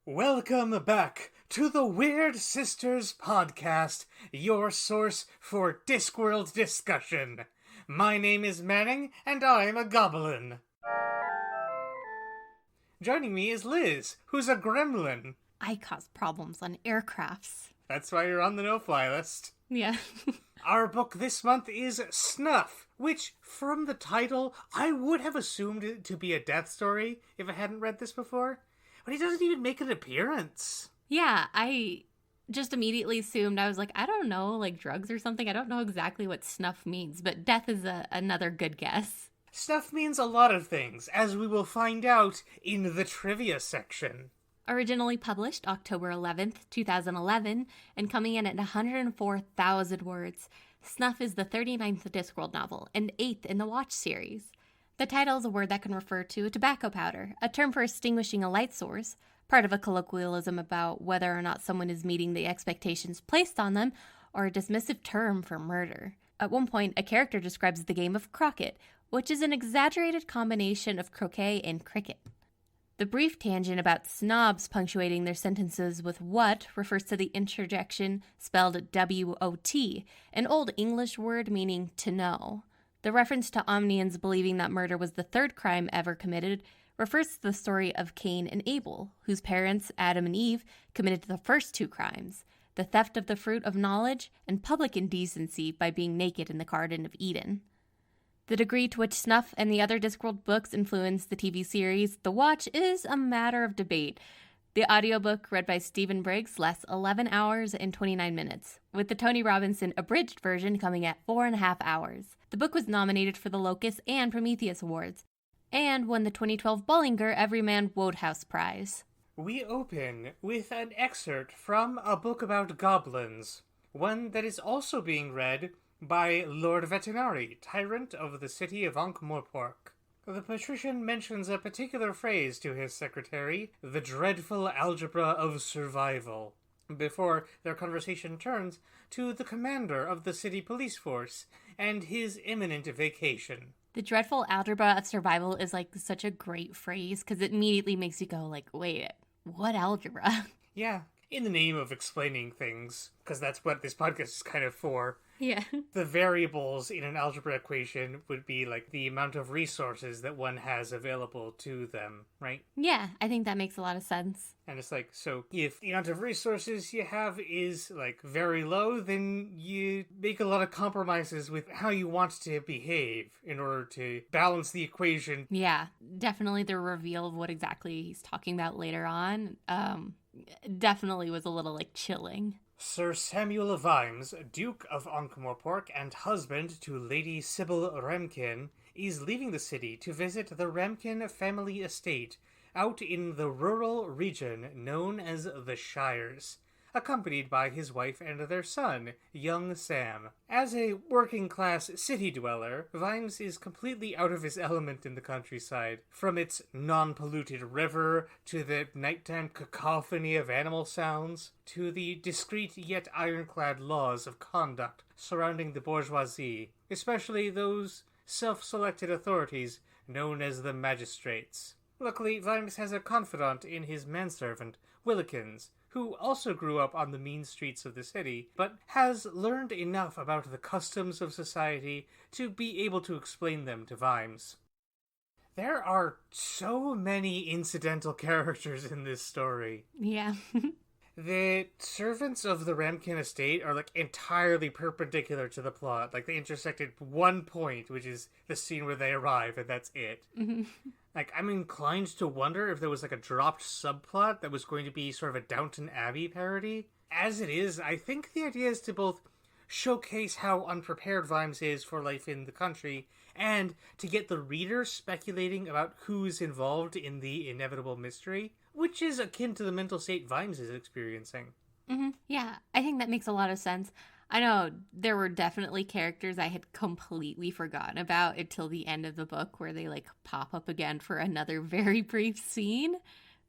Welcome back to the Weird Sisters podcast, your source for Discworld discussion. My name is Manning, and I'm a goblin. Joining me is Liz, who's a gremlin. I cause problems on aircrafts. That's why you're on the no-fly list. Yeah. Our book this month is Snuff, which, from the title, I would have assumed it to be a death story if I hadn't read this before. But he doesn't even make an appearance. Yeah, I just immediately assumed, I was like, I don't know, like drugs or something. I don't know exactly what snuff means, but death is another good guess. Snuff means a lot of things, as we will find out in the trivia section. Originally published October 11th, 2011, and coming in at 104,000 words, Snuff is the 39th Discworld novel and 8th in the Watch series. The title is a word that can refer to a tobacco powder, a term for extinguishing a light source, part of a colloquialism about whether or not someone is meeting the expectations placed on them, or a dismissive term for murder. At one point, a character describes the game of croquet, which is an exaggerated combination of croquet and cricket. The brief tangent about snobs punctuating their sentences with what refers to the interjection spelled W-O-T, an Old English word meaning to know. The reference to Omnians believing that murder was the third crime ever committed refers to the story of Cain and Abel, whose parents, Adam and Eve, committed the first two crimes, the theft of the fruit of knowledge and public indecency by being naked in the Garden of Eden. The degree to which Snuff and the other Discworld books influenced the TV series The Watch is a matter of debate. The audiobook, read by Stephen Briggs, lasts 11 hours and 29 minutes, with the Tony Robinson abridged version coming at 4.5 hours. The book was nominated for the Locus and Prometheus Awards, and won the 2012 Bollinger Everyman Wodehouse Prize. We open with an excerpt from a book about goblins, one that is also being read by Lord Vetinari, tyrant of the city of Ankh-Morpork. The patrician mentions a particular phrase to his secretary, the dreadful algebra of survival, before their conversation turns to the commander of the city police force and his imminent vacation. The dreadful algebra of survival is like such a great phrase because it immediately makes you go like, wait, what algebra? Yeah, in the name of explaining things, because that's what this podcast is kind of for. Yeah. The variables in an algebra equation would be like the amount of resources that one has available to them, right? Yeah, I think that makes a lot of sense. And it's like, so if the amount of resources you have is like very low, then you make a lot of compromises with how you want to behave in order to balance the equation. Yeah, definitely the reveal of what exactly he's talking about later on definitely was a little like chilling. Sir Samuel Vimes, Duke of Ankh-Morpork and husband to Lady Sybil Remkin, is leaving the city to visit the Remkin family estate out in the rural region known as the Shires, accompanied by his wife and their son, young Sam. As a working-class city dweller, Vimes is completely out of his element in the countryside, from its non-polluted river, to the nighttime cacophony of animal sounds, to the discreet yet ironclad laws of conduct surrounding the bourgeoisie, especially those self-selected authorities known as the magistrates. Luckily, Vimes has a confidant in his manservant, Willikins, who also grew up on the mean streets of the city, but has learned enough about the customs of society to be able to explain them to Vimes. There are so many incidental characters in this story. Yeah. The servants of the Remkin estate are, like, entirely perpendicular to the plot. Like, they intersect at one point, which is the scene where they arrive, and that's it. Mm-hmm. Like, I'm inclined to wonder if there was, like, a dropped subplot that was going to be sort of a Downton Abbey parody. As it is, I think the idea is to both showcase how unprepared Vimes is for life in the country, and to get the reader speculating about who's involved in the inevitable mystery, which is akin to the mental state Vimes is experiencing. Mm-hmm. Yeah, I think that makes a lot of sense. I know there were definitely characters I had completely forgotten about until the end of the book where they like pop up again for another very brief scene.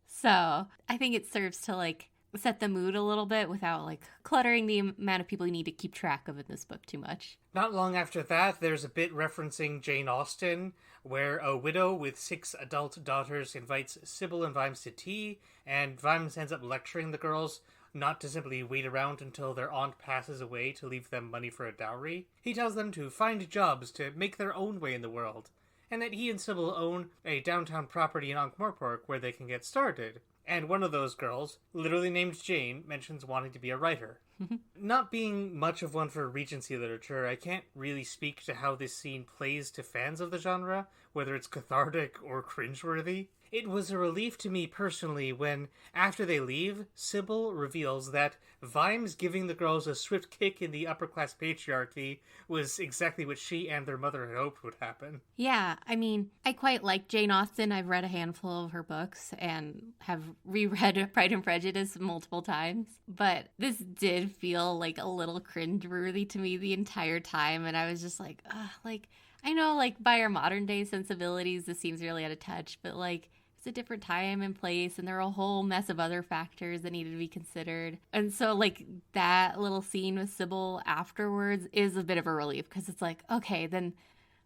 So I think it serves to like set the mood a little bit without like cluttering the amount of people you need to keep track of in this book too much. Not long after that, there's a bit referencing Jane Austen, where a widow with 6 adult daughters invites Sybil and Vimes to tea, and Vimes ends up lecturing the girls not to simply wait around until their aunt passes away to leave them money for a dowry. He tells them to find jobs to make their own way in the world, and that he and Sybil own a downtown property in Ankh-Morpork where they can get started. And one of those girls, literally named Jane, mentions wanting to be a writer. Not being much of one for Regency literature, I can't really speak to how this scene plays to fans of the genre, whether it's cathartic or cringeworthy. It was a relief to me personally when, after they leave, Sybil reveals that Vimes giving the girls a swift kick in the upper-class patriarchy was exactly what she and their mother had hoped would happen. Yeah, I mean, I quite like Jane Austen. I've read a handful of her books and have reread Pride and Prejudice multiple times. But this did feel like a little cringeworthy to me the entire time, and I was just like, ugh, like, I know, like, by our modern day sensibilities, this seems really out of touch, but, like, it's a different time and place, and there are a whole mess of other factors that needed to be considered. And so, like, that little scene with Sybil afterwards is a bit of a relief, because it's like, okay, then,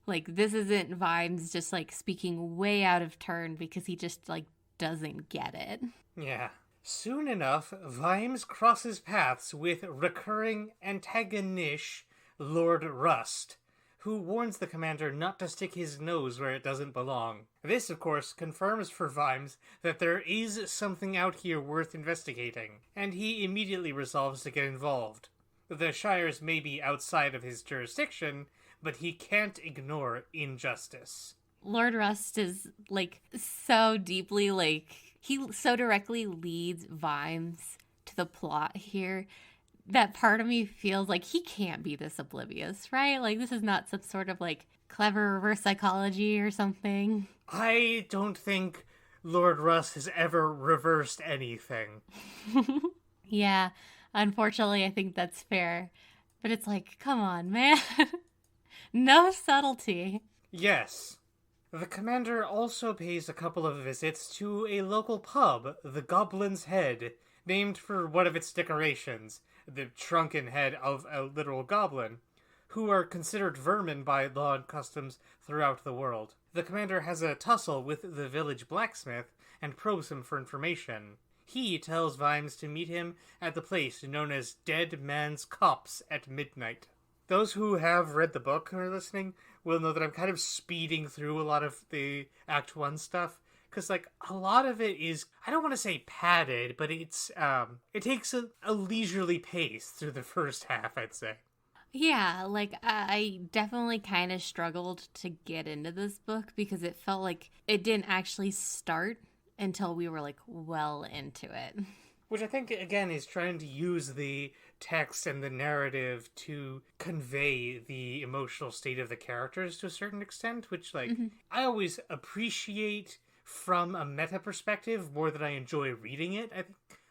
like, this isn't Vimes just, like, speaking way out of turn because he just, like, doesn't get it. Yeah. Soon enough, Vimes crosses paths with recurring antagonist Lord Rust, who warns the commander not to stick his nose where it doesn't belong. This, of course, confirms for Vimes that there is something out here worth investigating, and he immediately resolves to get involved. The Shires may be outside of his jurisdiction, but he can't ignore injustice. Lord Rust is, like, so deeply, like, he so directly leads Vimes to the plot here that part of me feels like he can't be this oblivious, right? Like, this is not some sort of, like, clever reverse psychology or something. I don't think Lord Rust has ever reversed anything. Yeah, unfortunately, I think that's fair. But it's like, come on, man. No subtlety. Yes. The commander also pays a couple of visits to a local pub, the Goblin's Head, named for one of its decorations, the shrunken head of a literal goblin, who are considered vermin by law and customs throughout the world. The commander has a tussle with the village blacksmith and probes him for information. He tells Vimes to meet him at the place known as Dead Man's Copse at midnight. Those who have read the book and are listening will know that I'm kind of speeding through a lot of the Act 1 stuff, because, like, a lot of it is, I don't want to say padded, but it's, it takes a leisurely pace through the first half, I'd say. Yeah, like, I definitely kind of struggled to get into this book because it felt like it didn't actually start until we were, like, well into it. Which I think, again, is trying to use the text and the narrative to convey the emotional state of the characters to a certain extent, which, like, I always appreciate from a meta perspective more than I enjoy reading it.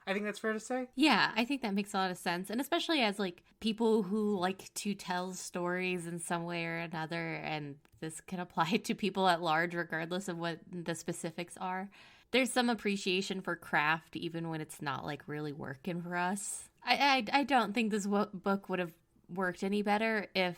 I think that's fair to say. Yeah, I think that makes a lot of sense. And especially as, like, people who like to tell stories in some way or another, and this can apply to people at large regardless of what the specifics are. There's some appreciation for craft even when it's not, like, really working for us. I don't think this book would have worked any better if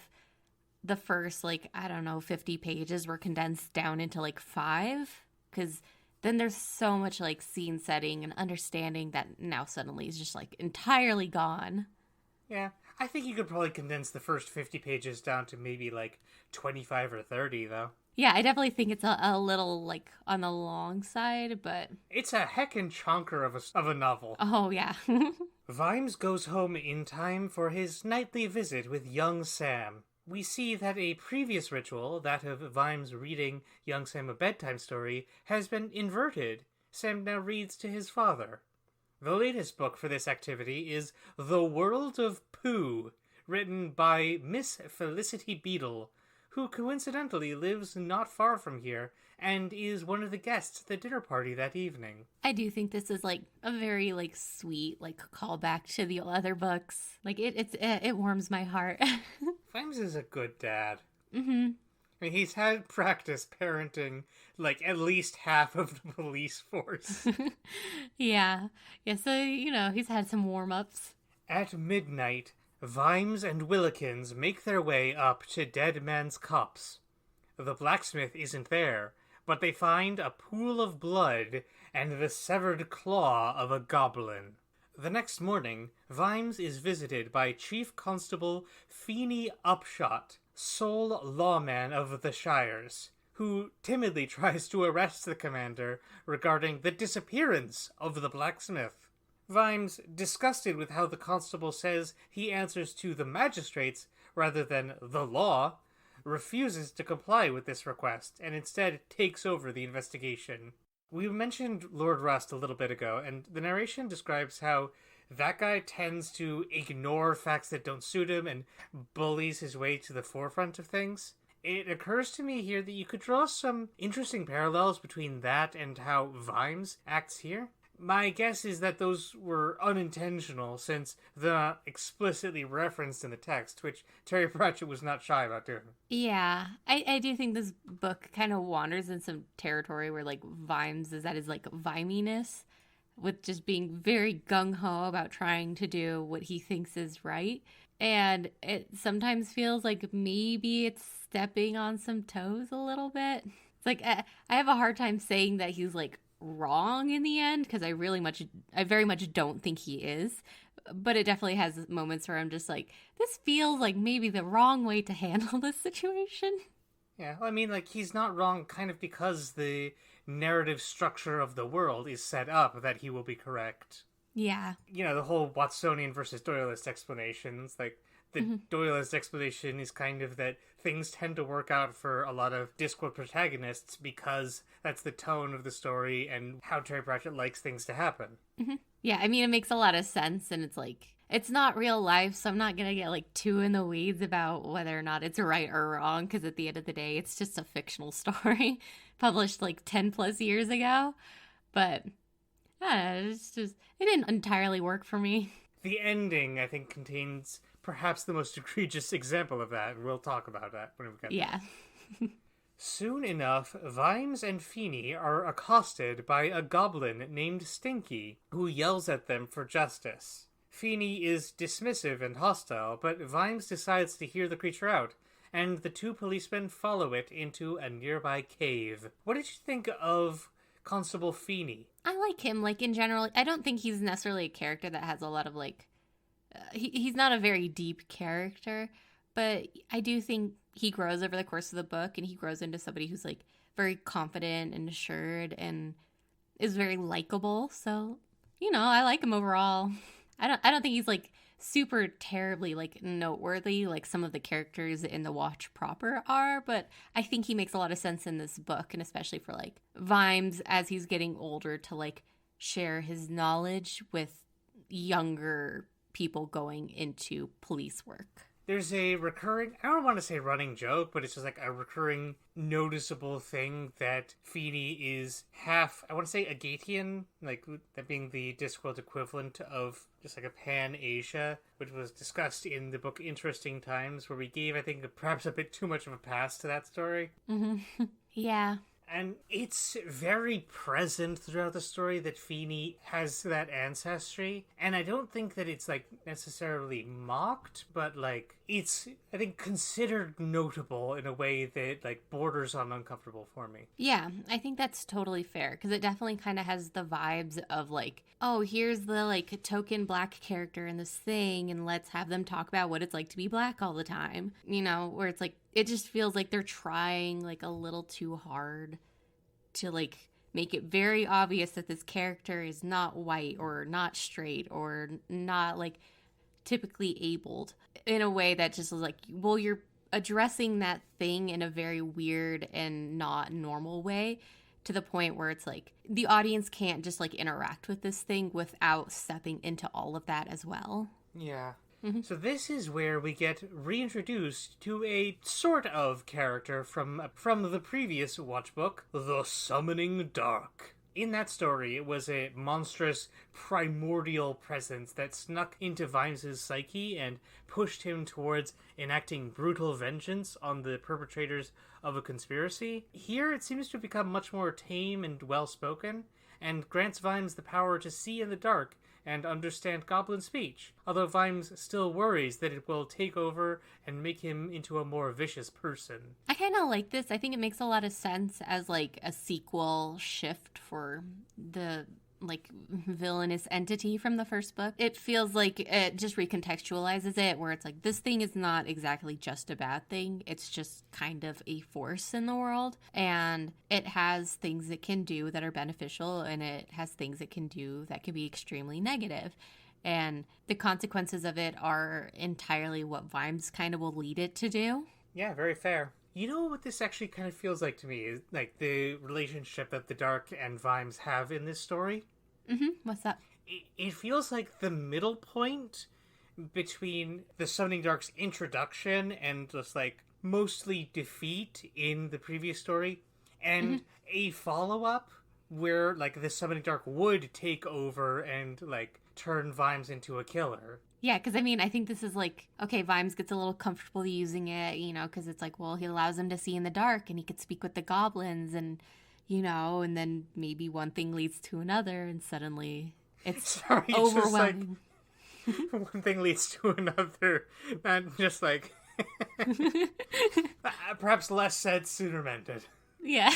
the first, like, I don't know, 50 pages were condensed down into, like, 5. Because then there's so much, like, scene setting and understanding that now suddenly is just, like, entirely gone. Yeah, I think you could probably condense the first 50 pages down to maybe, like, 25 or 30, though. Yeah, I definitely think it's a little, like, on the long side, but... It's a heckin' chonker of a novel. Oh, yeah. Vimes goes home in time for his nightly visit with young Sam. We see that a previous ritual, that of Vimes reading young Sam a bedtime story, has been inverted. Sam now reads to his father. The latest book for this activity is The World of Pooh, written by Miss Felicity Beadle, who coincidentally lives not far from here and is one of the guests at the dinner party that evening. I do think this is, like, a very, like, sweet, like, callback to the other books. Like, it warms my heart. Vimes is a good dad. Mm-hmm. I mean, he's had practice parenting, like, at least half of the police force. Yeah. Yeah, so, he's had some warm-ups. At midnight, Vimes and Willikins make their way up to Dead Man's Copse. The blacksmith isn't there, but they find a pool of blood and the severed claw of a goblin. The next morning, Vimes is visited by Chief Constable Feeney Upshot, sole lawman of the Shires, who timidly tries to arrest the commander regarding the disappearance of the blacksmith. Vimes, disgusted with how the constable says he answers to the magistrates rather than the law, refuses to comply with this request and instead takes over the investigation. We mentioned Lord Rust a little bit ago, and the narration describes how that guy tends to ignore facts that don't suit him and bullies his way to the forefront of things. It occurs to me here that you could draw some interesting parallels between that and how Vimes acts here. My guess is that those were unintentional, since they're not explicitly referenced in the text, which Terry Pratchett was not shy about doing. Yeah, I do think this book kind of wanders in some territory where, like, Vimes is at his, like, viminess, with just being very gung-ho about trying to do what he thinks is right. And it sometimes feels like maybe it's stepping on some toes a little bit. It's like, I have a hard time saying that he's, like, wrong in the end, because I very much don't think he is, but it definitely has moments where I'm just like, this feels like maybe the wrong way to handle this situation. Yeah, I mean, like, he's not wrong kind of because the narrative structure of the world is set up that he will be correct. Yeah. The whole Watsonian versus Doyleist explanations, like, the Doyleist explanation is kind of that things tend to work out for a lot of Discworld protagonists because that's the tone of the story and how Terry Pratchett likes things to happen. Mm-hmm. Yeah, I mean, it makes a lot of sense, and it's like, it's not real life, so I'm not gonna get, like, too in the weeds about whether or not it's right or wrong, because at the end of the day, it's just a fictional story published, like, 10 plus years ago. But, I don't know, it didn't entirely work for me. The ending, I think, contains perhaps the most egregious example of that, and we'll talk about that when we get there. Yeah. Soon enough, Vimes and Feeney are accosted by a goblin named Stinky, who yells at them for justice. Feeney is dismissive and hostile, but Vimes decides to hear the creature out, and the two policemen follow it into a nearby cave. What did you think of Constable Feeney? I like him, like, in general. I don't think he's necessarily a character that has a lot of, like, he's not a very deep character, but I do think he grows over the course of the book, and he grows into somebody who's, like, very confident and assured and is very likable. So, I like him overall. I don't think he's, like, super terribly, like, noteworthy like some of the characters in the Watch proper are, but I think he makes a lot of sense in this book, and especially for, like, Vimes as he's getting older to, like, share his knowledge with younger people going into police work. There's a recurring, I don't want to say running joke, but it's just like a recurring noticeable thing that Feeney is half, I want to say Agatian, like that being the Discworld equivalent of just like a Pan-Asia, which was discussed in the book Interesting Times, where we gave, I think, perhaps a bit too much of a pass to that story. Mm-hmm. Yeah. And it's very present throughout the story that Feeney has that ancestry. And I don't think that it's, like, necessarily mocked, but, like, it's, I think, considered notable in a way that, like, borders on uncomfortable for me. Yeah, I think that's totally fair, because it definitely kind of has the vibes of, like, oh, here's the, like, token black character in this thing, and let's have them talk about what it's like to be black all the time. Where it's, like, it just feels like they're trying, like, a little too hard to, like, make it very obvious that this character is not white or not straight or not, like, typically abled in a way that just is like, well, you're addressing that thing in a very weird and not normal way, to the point where it's like the audience can't just, like, interact with this thing without stepping into all of that as well. Yeah. Mm-hmm. So this is where we get reintroduced to a sort of character from the previous Watch book, The Summoning Dark. In that story, it was a monstrous, primordial presence that snuck into Vimes' psyche and pushed him towards enacting brutal vengeance on the perpetrators of a conspiracy. Here, it seems to have become much more tame and well-spoken, and grants Vimes the power to see in the dark and understand goblin speech, although Vimes still worries that it will take over and make him into a more vicious person. I kind of like this. I think it makes a lot of sense as, like, a sequel shift for the, like, villainous entity from the first book. It feels like it just recontextualizes it, where it's like, this thing is not exactly just a bad thing. It's just kind of a force in the world, and it has things it can do that are beneficial, and it has things it can do that can be extremely negative. And the consequences of it are entirely what Vimes kind of will lead it to do. Yeah, very fair. You know what this actually kind of feels like to me? Is like the relationship that the Dark and Vimes have in this story. What's that? It feels like the middle point between the Summoning Dark's introduction and just like mostly defeat in the previous story, and a follow-up where like the Summoning Dark would take over and like turn Vimes into a killer. Yeah, because I mean, I think this is like, okay, Vimes gets a little comfortable using it, you know, because it's like, well, he allows him to see in the dark and he could speak with the goblins and, you know, and then maybe one thing leads to another and suddenly it's overwhelming. Just like, one thing leads to another, and just like, perhaps less said, sooner mended. Yeah.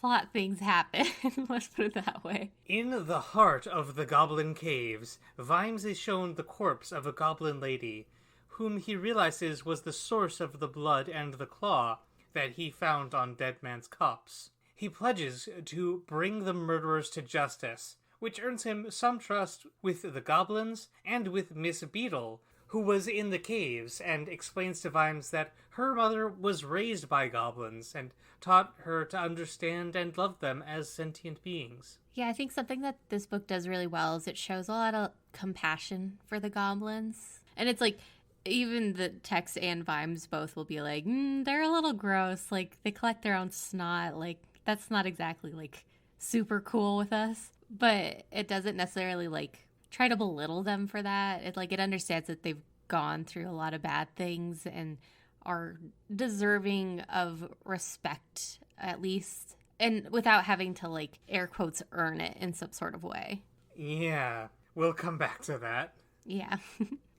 Plot things happen. Let's put it that way. In the heart of the goblin caves, Vimes is shown the corpse of a goblin lady, whom he realizes was the source of the blood and the claw that he found on Dead Man's cups. He pledges to bring the murderers to justice, which earns him some trust with the goblins and with Miss Beetle, who was in the caves, and explains to Vimes that her mother was raised by goblins and taught her to understand and love them as sentient beings. Yeah, I think something that this book does really well is it shows a lot of compassion for the goblins. And it's like, even the Tex and Vimes both will be like, they're a little gross. Like, they collect their own snot. Like, that's not exactly, like, super cool with us. But it doesn't necessarily, like, try to belittle them for that. It understands that they've gone through a lot of bad things and are deserving of respect, at least, and without having to, like, air quotes, earn it in some sort of way. Yeah, we'll come back to that. Yeah.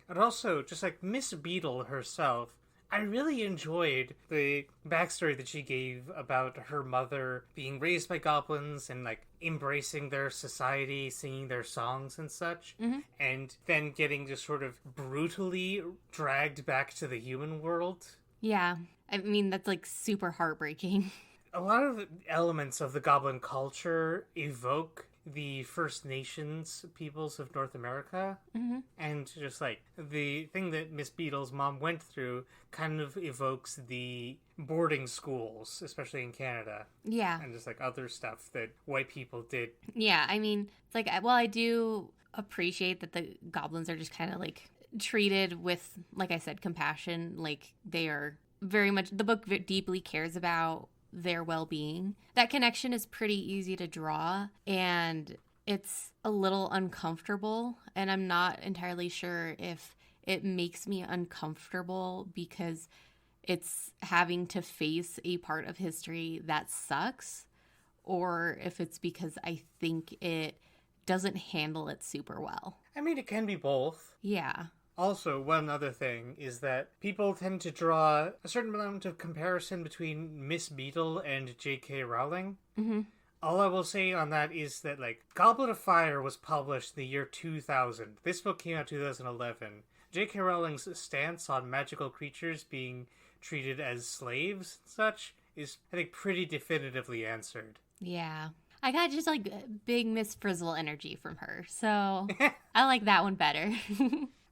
And also, just like Miss Beetle herself, I really enjoyed the backstory that she gave about her mother being raised by goblins and like embracing their society, singing their songs and such, and then getting just sort of brutally dragged back to the human world. Yeah. I mean, that's like super heartbreaking. A lot of the elements of the goblin culture evoke the First Nations peoples of North America. And just like the thing that Miss Beetle's mom went through kind of evokes the boarding schools, especially in Canada. Yeah. And just like other stuff that white people did. Yeah, I mean, it's like, well, I do appreciate that the goblins are just kind of like treated with, like I said, compassion. Like, they are very much, the book deeply cares about their well-being. That connection is pretty easy to draw, and it's a little uncomfortable, and I'm not entirely sure if it makes me uncomfortable because it's having to face a part of history that sucks, or if it's because I think it doesn't handle it super well. I mean, it can be both. Yeah. Also, one other thing is that people tend to draw a certain amount of comparison between Miss Beetle and J.K. Rowling. All I will say on that is that, like, Goblet of Fire was published the year 2000. This book came out 2011. J.K. Rowling's stance on magical creatures being treated as slaves and such is, I think, pretty definitively answered. Yeah. I got just, like, big Miss Frizzle energy from her, so I like that one better.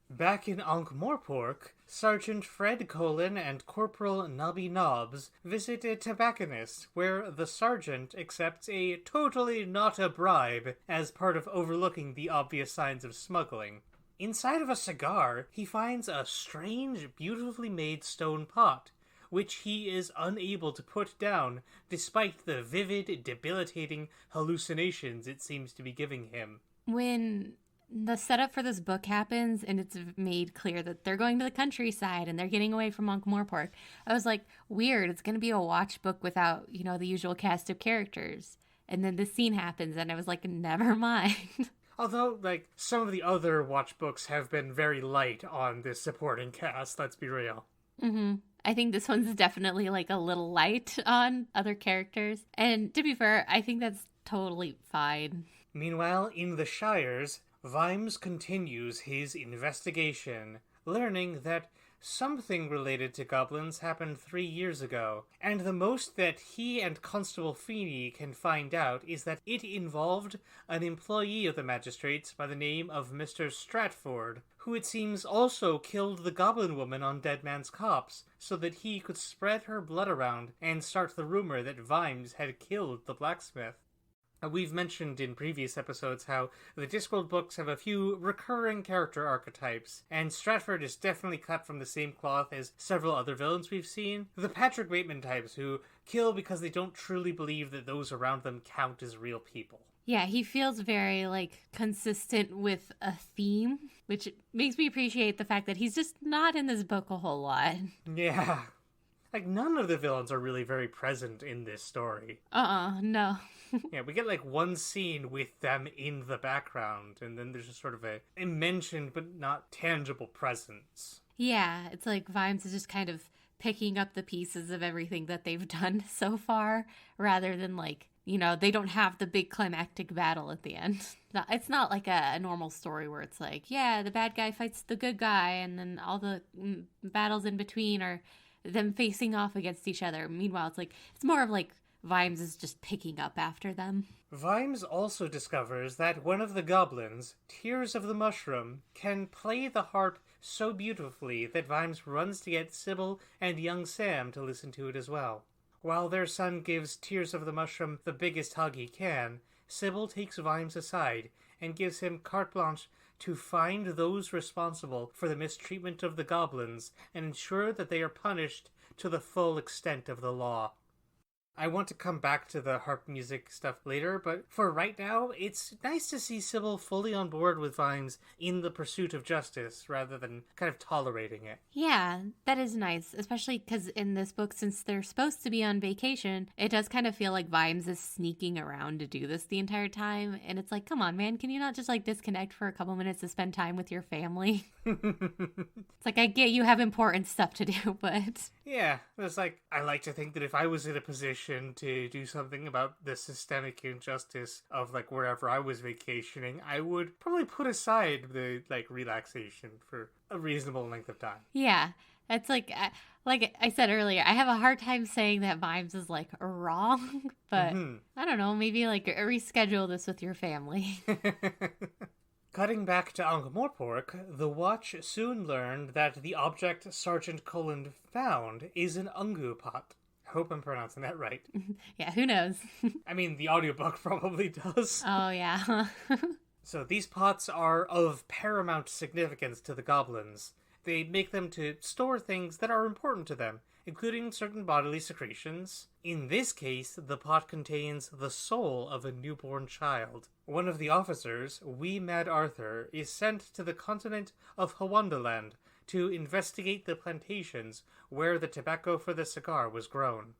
Back in Ankh-Morpork, Sergeant Fred Colin and Corporal Nobby Nobbs visit a tobacconist, where the sergeant accepts a totally not a bribe as part of overlooking the obvious signs of smuggling. Inside of a cigar, he finds a strange, beautifully made stone pot, which he is unable to put down despite the vivid, debilitating hallucinations it seems to be giving him. When the setup for this book happens and it's made clear that they're going to the countryside and they're getting away from Ankh-Morpork, I was like, weird, it's going to be a watch book without, the usual cast of characters. And then this scene happens and I was like, never mind. Although, some of the other watch books have been very light on this supporting cast, let's be real. Mm-hmm. I think this one's definitely a little light on other characters. And to be fair, I think that's totally fine. Meanwhile, in the Shires, Vimes continues his investigation, learning that something related to goblins happened 3 years ago, and the most that he and Constable Feeney can find out is that it involved an employee of the magistrates by the name of Mr. Stratford, who it seems also killed the goblin woman on Dead Man's Copse so that he could spread her blood around and start the rumor that Vimes had killed the blacksmith. We've mentioned in previous episodes how the Discworld books have a few recurring character archetypes, and Stratford is definitely cut from the same cloth as several other villains we've seen. The Patrick Bateman types who kill because they don't truly believe that those around them count as real people. Yeah, he feels very, consistent with a theme, which makes me appreciate the fact that he's just not in this book a whole lot. Yeah. None of the villains are really very present in this story. No. Yeah, we get one scene with them in the background, and then there's just sort of a mentioned but not tangible presence. Yeah, it's like Vimes is just kind of picking up the pieces of everything that they've done so far, rather than they don't have the big climactic battle at the end. It's not like a normal story where it's the bad guy fights the good guy, and then all the battles in between are them facing off against each other. Meanwhile, it's more of Vimes is just picking up after them. Vimes also discovers that one of the goblins, Tears of the Mushroom, can play the harp so beautifully that Vimes runs to get Sybil and young Sam to listen to it as well. While their son gives Tears of the Mushroom the biggest hug he can, Sybil takes Vimes aside and gives him carte blanche to find those responsible for the mistreatment of the goblins and ensure that they are punished to the full extent of the law. I want to come back to the harp music stuff later, but for right now, it's nice to see Sybil fully on board with Vimes in the pursuit of justice, rather than kind of tolerating it. Yeah, that is nice, especially because in this book, since they're supposed to be on vacation, it does kind of feel like Vimes is sneaking around to do this the entire time, and it's come on, man, can you not just disconnect for a couple minutes to spend time with your family? It's I get you have important stuff to do, but... Yeah, it's I like to think that if I was in a position to do something about the systemic injustice of wherever I was vacationing, I would probably put aside the relaxation for a reasonable length of time. Yeah, it's like I said earlier, I have a hard time saying that Vimes is wrong, but I don't know, maybe reschedule this with your family. Cutting back to Ankh-Morpork, the Watch soon learned that the object Sergeant Cullen found is an ungu pot. I hope I'm pronouncing that right. Yeah, who knows? I mean, the audiobook probably does. Oh, yeah. So these pots are of paramount significance to the goblins. They make them to store things that are important to them, including certain bodily secretions. In this case, the pot contains the soul of a newborn child. One of the officers, Wee Mad Arthur, is sent to the continent of Hawondaland to investigate the plantations where the tobacco for the cigar was grown.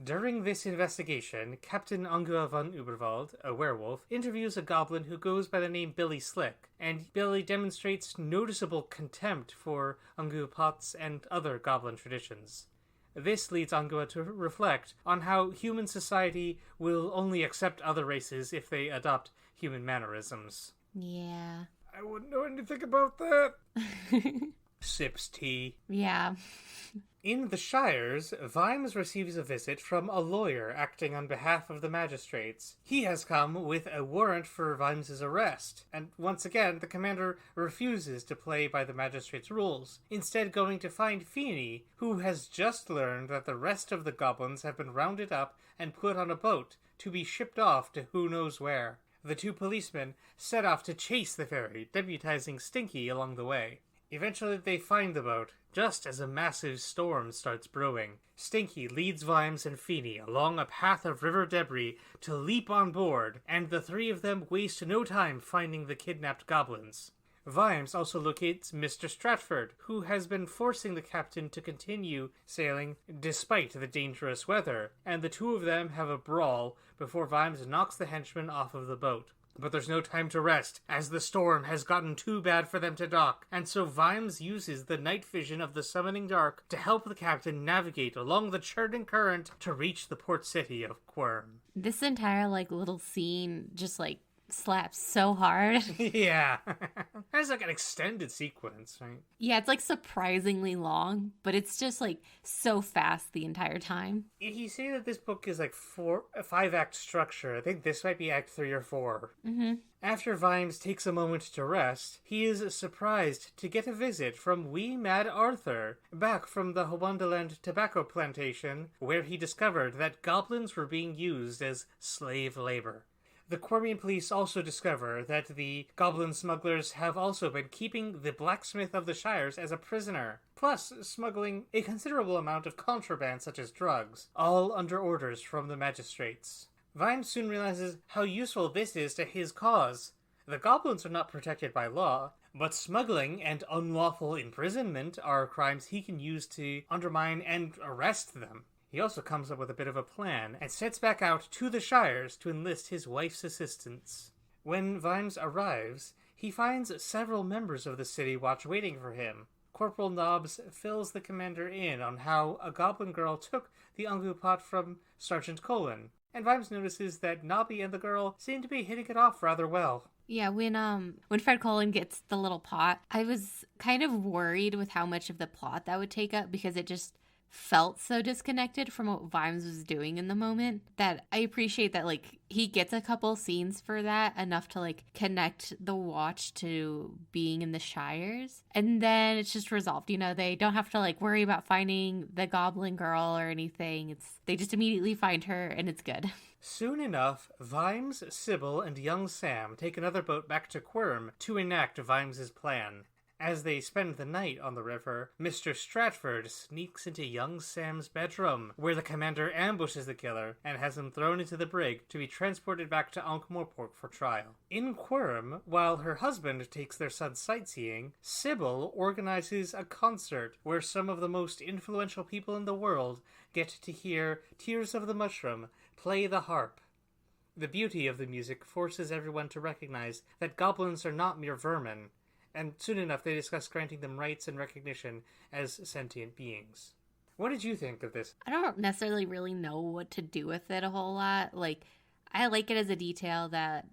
During this investigation, Captain Angua von Uberwald, a werewolf, interviews a goblin who goes by the name Billy Slick, and Billy demonstrates noticeable contempt for ungu pots and other goblin traditions. This leads Angua to reflect on how human society will only accept other races if they adopt human mannerisms. Yeah. I wouldn't know anything about that. Sips tea. Yeah. In the Shires, Vimes receives a visit from a lawyer acting on behalf of the magistrates. He has come with a warrant for Vimes' arrest, and once again the commander refuses to play by the magistrates' rules, instead going to find Feeney, who has just learned that the rest of the goblins have been rounded up and put on a boat to be shipped off to who knows where. The two policemen set off to chase the ferry, deputizing Stinky along the way. Eventually they find the boat, just as a massive storm starts brewing. Stinky leads Vimes and Feeny along a path of river debris to leap on board, and the three of them waste no time finding the kidnapped goblins. Vimes also locates Mr. Stratford, who has been forcing the captain to continue sailing despite the dangerous weather, and the two of them have a brawl before Vimes knocks the henchman off of the boat. But there's no time to rest, as the storm has gotten too bad for them to dock, and so Vimes uses the night vision of the summoning dark to help the captain navigate along the churning current to reach the port city of Quirm. This entire, little scene just, slaps so hard. Yeah. It's like an extended sequence, right? Yeah, it's, surprisingly long, but it's just, so fast the entire time. You say that this book is, a 5-act structure. I think this might be Act 3 or 4. Mm-hmm. After Vimes takes a moment to rest, he is surprised to get a visit from wee Mad Arthur, back from the Hawondaland tobacco plantation, where he discovered that goblins were being used as slave labor. The Quirmian police also discover that the goblin smugglers have also been keeping the blacksmith of the Shires as a prisoner, plus smuggling a considerable amount of contraband such as drugs, all under orders from the magistrates. Vimes soon realizes how useful this is to his cause. The goblins are not protected by law, but smuggling and unlawful imprisonment are crimes he can use to undermine and arrest them. He also comes up with a bit of a plan and sets back out to the Shires to enlist his wife's assistance. When Vimes arrives, he finds several members of the city watch waiting for him. Corporal Nobbs fills the commander in on how a goblin girl took the ungu pot from Sergeant Colin, and Vimes notices that Nobby and the girl seem to be hitting it off rather well. Yeah, when Fred Colin gets the little pot, I was kind of worried with how much of the plot that would take up, because it just felt so disconnected from what Vimes was doing in the moment, that I appreciate that he gets a couple scenes for that, enough to connect the watch to being in the Shires, and then it's just resolved. They don't have to worry about finding the goblin girl or anything. They just immediately find her and it's good. Soon enough, Vimes, Sybil, and young Sam take another boat back to Quirm to enact Vimes's plan. As they spend the night on the river, Mr. Stratford sneaks into young Sam's bedroom, where the commander ambushes the killer and has him thrown into the brig to be transported back to Ankh-Morpork for trial. In Quirm, while her husband takes their son sightseeing, Sybil organizes a concert where some of the most influential people in the world get to hear Tears of the Mushroom play the harp. The beauty of the music forces everyone to recognize that goblins are not mere vermin, and soon enough they discuss granting them rights and recognition as sentient beings. What did you think of this? I don't necessarily really know what to do with it a whole lot. I like it as a detail that,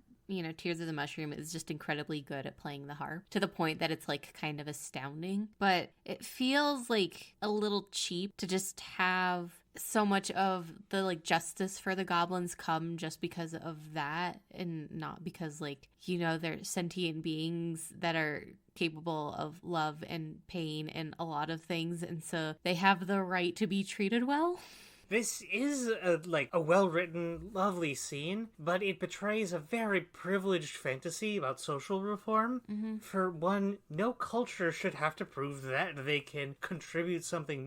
Tears of the Mushroom is just incredibly good at playing the harp, to the point that it's kind of astounding. But it feels a little cheap to just have so much of the justice for the goblins come just because of that, and not because they're sentient beings that are capable of love and pain and a lot of things, and so they have the right to be treated well. This is a well-written, lovely scene, but it betrays a very privileged fantasy about social reform. Mm-hmm. For one, no culture should have to prove that they can contribute something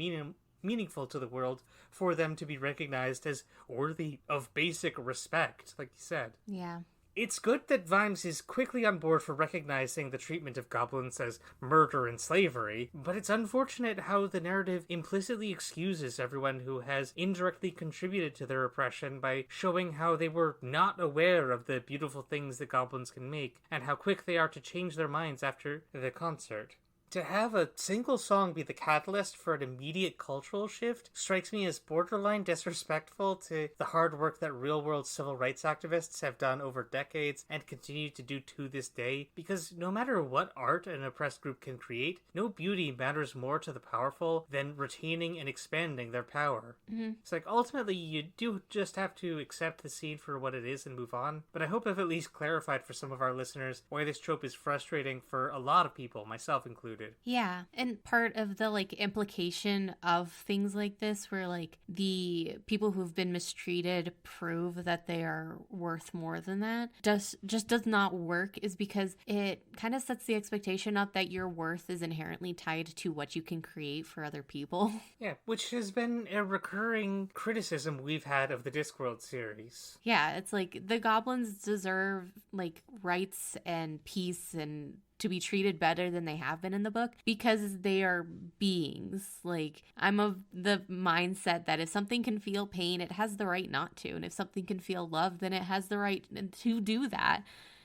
meaningful to the world for them to be recognized as worthy of basic respect, like you said. Yeah. It's good that Vimes is quickly on board for recognizing the treatment of goblins as murder and slavery, but it's unfortunate how the narrative implicitly excuses everyone who has indirectly contributed to their oppression by showing how they were not aware of the beautiful things that goblins can make, and how quick they are to change their minds after the concert. To have a single song be the catalyst for an immediate cultural shift strikes me as borderline disrespectful to the hard work that real-world civil rights activists have done over decades and continue to do to this day, because no matter what art an oppressed group can create, no beauty matters more to the powerful than retaining and expanding their power. Mm-hmm. It's ultimately you do just have to accept the scene for what it is and move on, but I hope I've at least clarified for some of our listeners why this trope is frustrating for a lot of people, myself included. included. Yeah, and part of the like implication of things like this where like the people who've been mistreated prove that they are worth more than that just does not work is because it kind of sets the expectation up that your worth is inherently tied to what you can create for other people. Yeah, which has been a recurring criticism we've had of the Discworld series. Yeah, it's like the goblins deserve like rights and peace and to be treated better than they have been in the book because they are beings. Like, I'm of the mindset that if something can feel pain, it has the right not to. And if something can feel love, then it has the right to do that.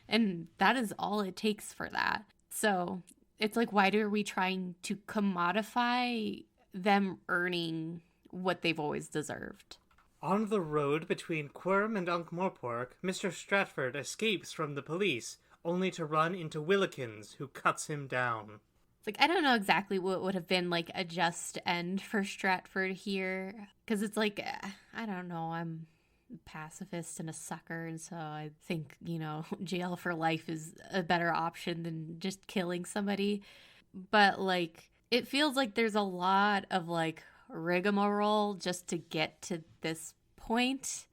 And that is all it takes for that. So it's like, why are we trying to commodify them earning what they've always deserved? On the road between Quirm and Ankh-Morpork, Mr. Stratford escapes from the police, only to run into Willikins, who cuts him down. It's like, I don't know exactly what would have been like a just end for Stratford here. Because it's like, I don't know, I'm a pacifist and a sucker. And so I think, jail for life is a better option than just killing somebody. But like, it feels like there's a lot of like rigmarole just to get to this point.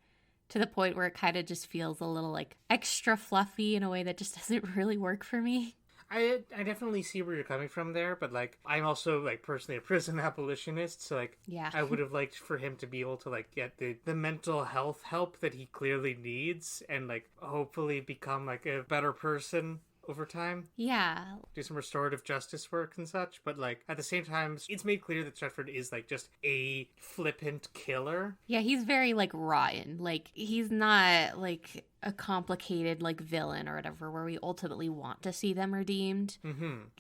To the point where it kind of just feels a little like extra fluffy in a way that just doesn't really work for me. I definitely see where you're coming from there, but like I'm also like personally a prison abolitionist, so like yeah. I would have liked for him to be able to like get the mental health help that he clearly needs and like hopefully become like a better person over time. Yeah. Do some restorative justice work and such, but like at the same time it's made clear that Stratford is like just a flippant killer. Yeah, he's very like rotten. Like he's not like a complicated like villain or whatever where we ultimately want to see them redeemed.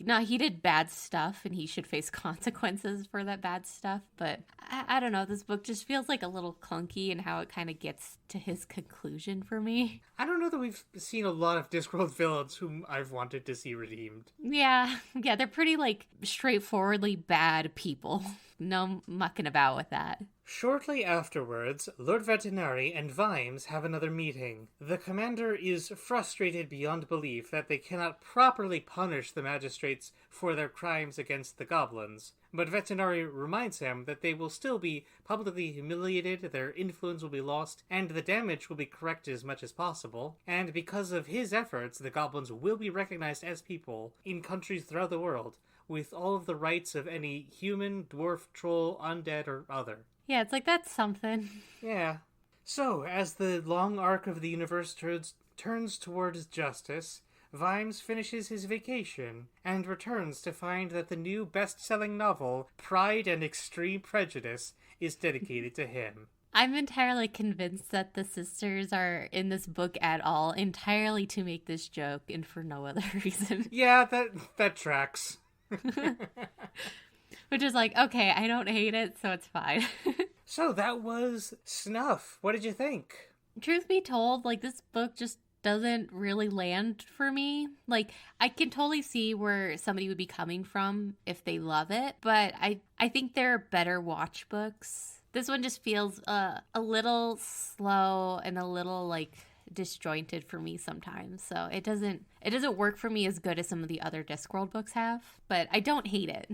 No, he did bad stuff and he should face consequences for that bad stuff, but I don't know, this book just feels like a little clunky in how it kind of gets to his conclusion for me. I don't know that we've seen a lot of Discworld villains whom I've wanted to see redeemed. Yeah, they're pretty like straightforwardly bad people. No mucking about with that. Shortly afterwards, Lord Vetinari and Vimes have another meeting. The commander is frustrated beyond belief that they cannot properly punish the magistrates for their crimes against the goblins, but Vetinari reminds him that they will still be publicly humiliated, their influence will be lost, and the damage will be corrected as much as possible, and because of his efforts, the goblins will be recognized as people in countries throughout the world, with all of the rights of any human, dwarf, troll, undead, or other. Yeah, it's like, that's something. Yeah. So, as the long arc of the universe turns towards justice, Vimes finishes his vacation and returns to find that the new best-selling novel, Pride and Extreme Prejudice, is dedicated to him. I'm entirely convinced that the sisters are in this book at all entirely to make this joke and for no other reason. Yeah, that tracks. Which is like, okay, I don't hate it, so it's fine. So that was Snuff. What did you think? Truth be told, like, this book just doesn't really land for me. Like, I can totally see where somebody would be coming from if they love it, but I think there are better watch books. This one just feels a little slow and a little, like, disjointed for me sometimes. So it doesn't work for me as good as some of the other Discworld books have, but I don't hate it.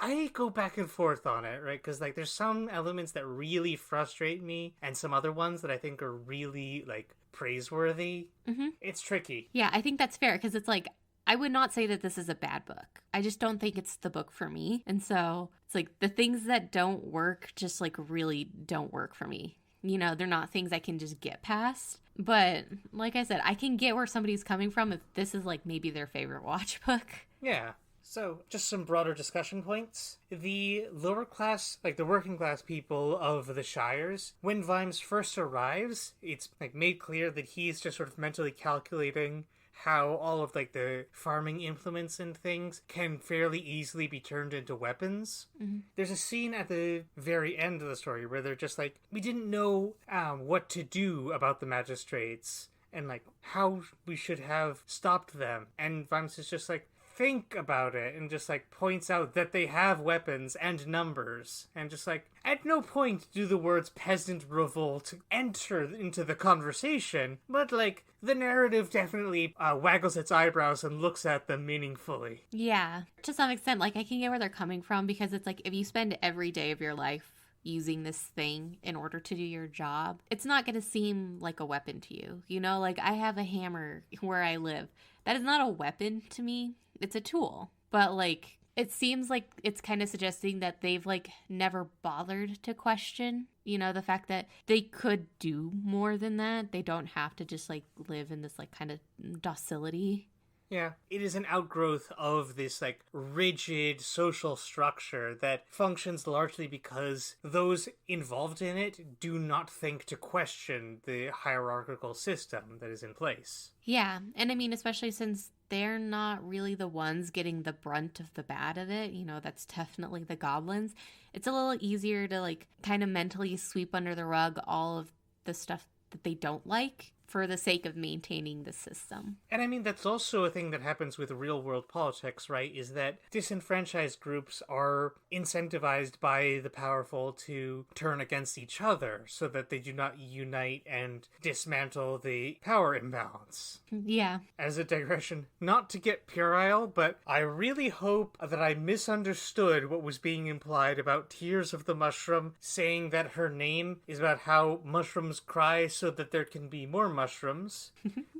I go back and forth on it, right? Because, like, there's some elements that really frustrate me and some other ones that I think are really, like, praiseworthy. Mm-hmm. It's tricky. Yeah, I think that's fair because it's like, I would not say that this is a bad book. I just don't think it's the book for me. And so it's like the things that don't work just, like, really don't work for me. You know, they're not things I can just get past. But like I said, I can get where somebody's coming from if this is, like, maybe their favorite watch book. Yeah. So, just some broader discussion points. The lower class, like the working class people of the Shires, when Vimes first arrives, it's like made clear that he's just sort of mentally calculating how all of like the farming implements and things can fairly easily be turned into weapons. Mm-hmm. There's a scene at the very end of the story where they're just like, we didn't know what to do about the magistrates and like how we should have stopped them. And Vimes is just like, think about it and just like points out that they have weapons and numbers, and just like at no point do the words peasant revolt enter into the conversation, but like the narrative definitely waggles its eyebrows and looks at them meaningfully. Yeah, to some extent, like I can get where they're coming from, because it's like if you spend every day of your life using this thing in order to do your job, it's not going to seem like a weapon to you. You know, like I have a hammer where I live. That is not a weapon to me. It's a tool. But like, it seems like it's kind of suggesting that they've like never bothered to question, you know, the fact that they could do more than that. They don't have to just like live in this like kind of docility. Yeah, it is an outgrowth of this, like, rigid social structure that functions largely because those involved in it do not think to question the hierarchical system that is in place. Yeah, and I mean, especially since they're not really the ones getting the brunt of the bad of it, you know, that's definitely the goblins. It's a little easier to, like, kind of mentally sweep under the rug all of the stuff that they don't like for the sake of maintaining the system. And I mean, that's also a thing that happens with real-world politics, right? Is that disenfranchised groups are incentivized by the powerful to turn against each other so that they do not unite and dismantle the power imbalance. Yeah. As a digression, not to get puerile, but I really hope that I misunderstood what was being implied about Tears of the Mushroom, saying that her name is about how mushrooms cry so that there can be more mushrooms.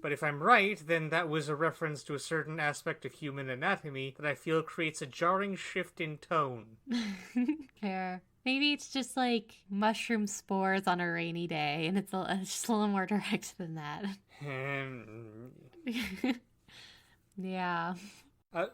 But if I'm right, then that was a reference to a certain aspect of human anatomy that I feel creates a jarring shift in tone. Fair. Maybe it's just like mushroom spores on a rainy day, and it's just a little more direct than that. Yeah.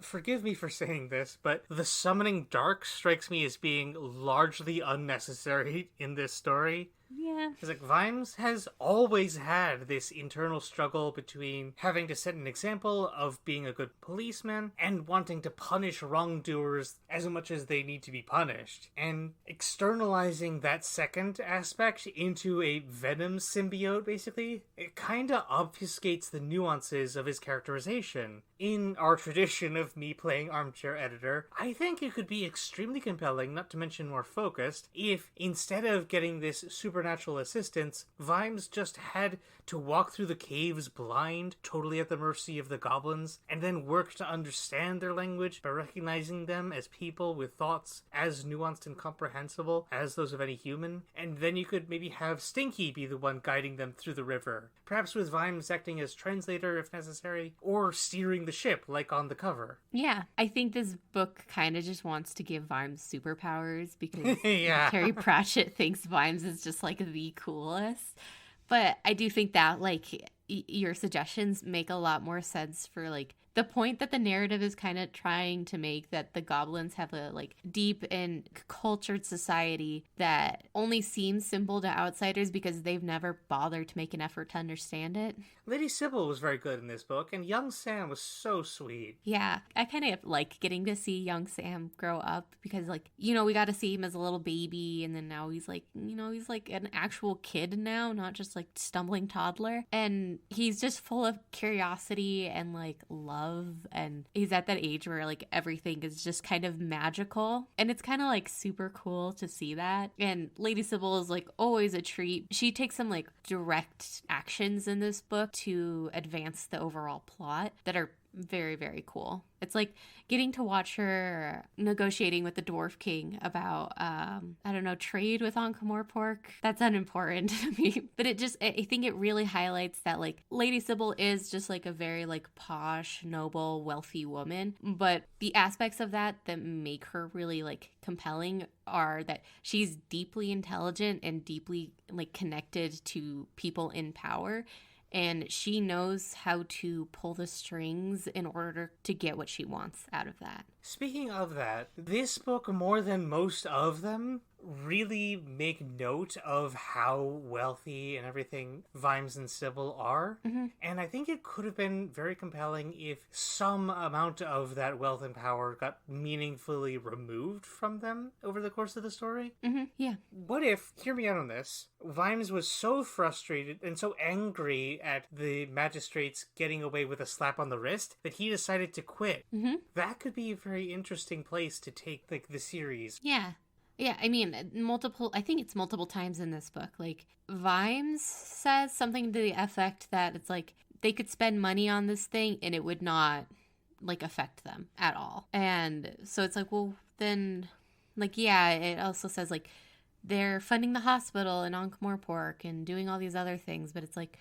Forgive me for saying this, but the summoning dark strikes me as being largely unnecessary in this story. Yeah. Because, like, Vimes has always had this internal struggle between having to set an example of being a good policeman and wanting to punish wrongdoers as much as they need to be punished. And externalizing that second aspect into a Venom symbiote, basically, it kinda obfuscates the nuances of his characterization. In our tradition of me playing armchair editor, I think it could be extremely compelling, not to mention more focused, if instead of getting this supernatural assistance, Vimes just had to walk through the caves blind, totally at the mercy of the goblins, and then work to understand their language by recognizing them as people with thoughts as nuanced and comprehensible as those of any human. And then you could maybe have Stinky be the one guiding them through the river, perhaps with Vimes acting as translator if necessary, or steering the ship like on the cover. Yeah, I think this book kind of just wants to give Vimes superpowers because Yeah. Terry Pratchett thinks Vimes is just like the coolest. But I do think that like your suggestions make a lot more sense for like the point that the narrative is kind of trying to make, that the goblins have a like deep and cultured society that only seems simple to outsiders because they've never bothered to make an effort to understand it. Lady Sybil was very good in this book, and young Sam was so sweet. Yeah, I kind of like getting to see young Sam grow up because, like, you know, we got to see him as a little baby, and then now he's like, you know, he's like an actual kid now, not just like stumbling toddler. And he's just full of curiosity and like love, and he's at that age where like everything is just kind of magical, and it's kind of like super cool to see that. And Lady Sybil is like always a treat. She takes some like direct actions in this book to advance the overall plot that are very, very cool. It's like getting to watch her negotiating with the Dwarf King about, I don't know, trade with Ankh-Morpork. That's unimportant to me. But it just, I think it really highlights that, like, Lady Sybil is just, like, a very, like, posh, noble, wealthy woman. But the aspects of that make her really, like, compelling are that she's deeply intelligent and deeply, like, connected to people in power. And she knows how to pull the strings in order to get what she wants out of that. Speaking of that, this book, more than most of them, really make note of how wealthy and everything Vimes and Sybil are. Mm-hmm. And I think it could have been very compelling if some amount of that wealth and power got meaningfully removed from them over the course of the story. Mm-hmm. Yeah. What if, hear me out on this, Vimes was so frustrated and so angry at the magistrates getting away with a slap on the wrist that he decided to quit. Mm-hmm. That could be a very interesting place to take, like, the series. Yeah. Yeah, I mean, I think it's multiple times in this book. Like, Vimes says something to the effect that it's like, they could spend money on this thing and it would not, like, affect them at all. And so it's like, well, then, like, yeah, it also says, like, they're funding the hospital in Ankh-Morpork and doing all these other things, but it's like,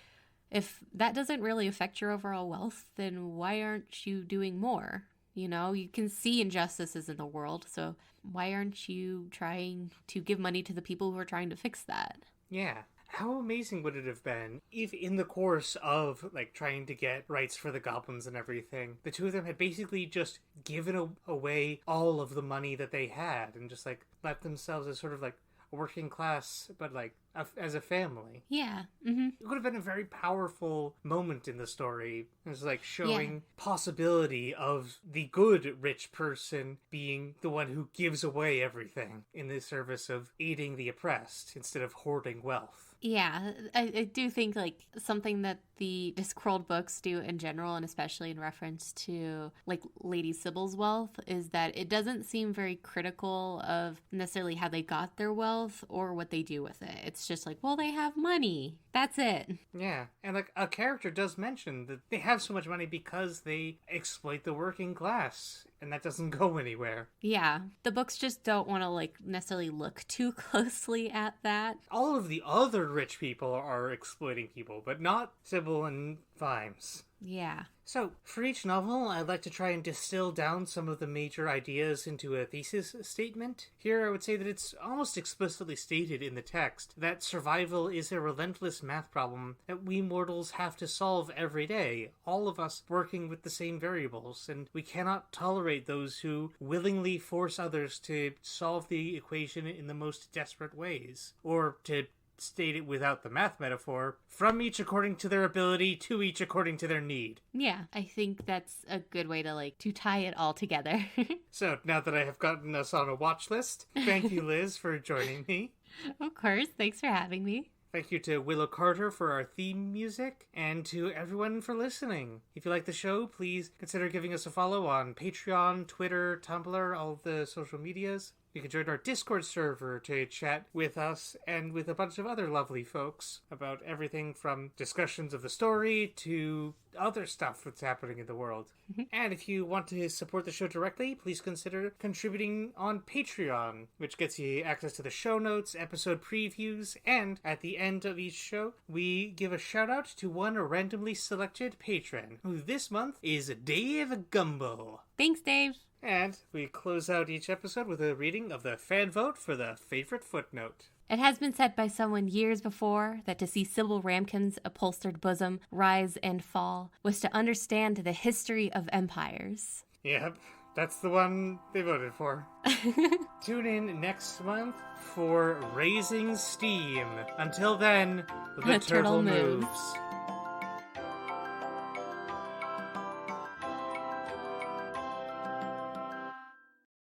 if that doesn't really affect your overall wealth, then why aren't you doing more? You know, you can see injustices in the world, so why aren't you trying to give money to the people who are trying to fix that? Yeah. How amazing would it have been if in the course of, like, trying to get rights for the goblins and everything, the two of them had basically just given away all of the money that they had and just, like, left themselves as sort of, like, working class, but, like, as a family. Yeah. Mm-hmm. It would have been a very powerful moment in the story. It was like showing possibility of the good rich person being the one who gives away everything in the service of aiding the oppressed instead of hoarding wealth. Yeah, I do think, like, something that the Discworld books do in general, and especially in reference to, like, Lady Sybil's wealth, is that it doesn't seem very critical of necessarily how they got their wealth or what they do with it. It's just like, well, they have money. That's it. Yeah, and, like, a character does mention that they have so much money because they exploit the working class, and that doesn't go anywhere. Yeah, the books just don't want to, like, necessarily look too closely at that. All of the other rich people are exploiting people, but not Sybil and Vimes. Yeah. So, for each novel, I'd like to try and distill down some of the major ideas into a thesis statement. Here, I would say that it's almost explicitly stated in the text that survival is a relentless math problem that we mortals have to solve every day, all of us working with the same variables, and we cannot tolerate those who willingly force others to solve the equation in the most desperate ways, or to state it without the math metaphor, from each according to their ability, to each according to their need. Yeah, I think that's a good way to, like, to tie it all together. So, now that I have gotten us on a watch list, thank you, Liz, for joining me. Of course, thanks for having me. Thank you to Willow Carter for our theme music, and to everyone for listening. If you like the show, please consider giving us a follow on Patreon, Twitter, Tumblr, all of the social medias. You can join our Discord server to chat with us and with a bunch of other lovely folks about everything from discussions of the story to other stuff that's happening in the world. And if you want to support the show directly, please consider contributing on Patreon, which gets you access to the show notes, episode previews, and at the end of each show, we give a shout out to one randomly selected patron, who this month is Dave Gumbo. Thanks, Dave. And we close out each episode with a reading of the fan vote for the favorite footnote. It has been said by someone years before that to see Sybil Ramkin's upholstered bosom rise and fall was to understand the history of empires. Yep, that's the one they voted for. Tune in next month for Raising Steam. Until then, the turtle moves.